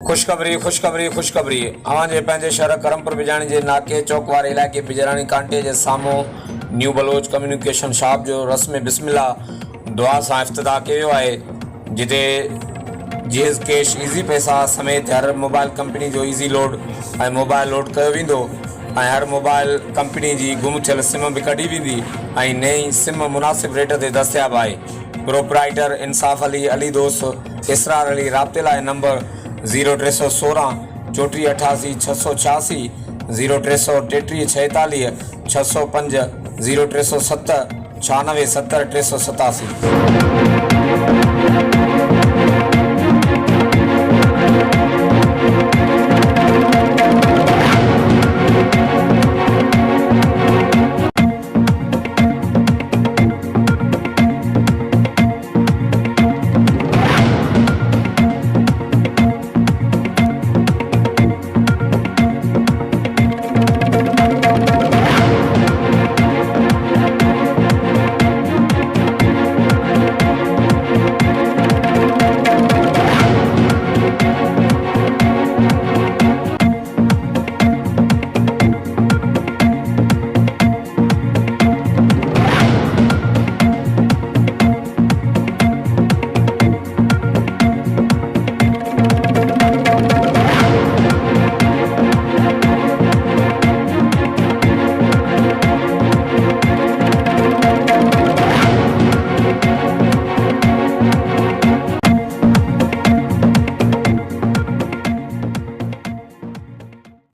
खुशखबरी अवांजे पंहिंजे शहर क़रमपुर बिजाणी जे नाके चौक वारे इलाइक़े बिजराणी कांटे जे साम्हूं न्यू बलूच क़म्यूनिकेशन शॉप जो रस्म बिस्मिल्ला दुआ सां इफ्तिताह कयो वियो आहे, जिते जीएस कैश ईज़ी पैसा समेत हर मोबाइल कंपनी जो ईज़ी लोड ऐं मोबाइल लोड कयो वेंदो ऐं हर मोबाइल कंपनी जी गुम थियल सिम बि कढी वेंदी ऐं नई सिम मुनासिब रेट ते दस्तयाब आहे। प्रोपराइटर इंसाफ अली दोस्त इसरार अली राब्ते लाइ नंबर 0316 34 88 686 0333 46 605 0307 96 70 387।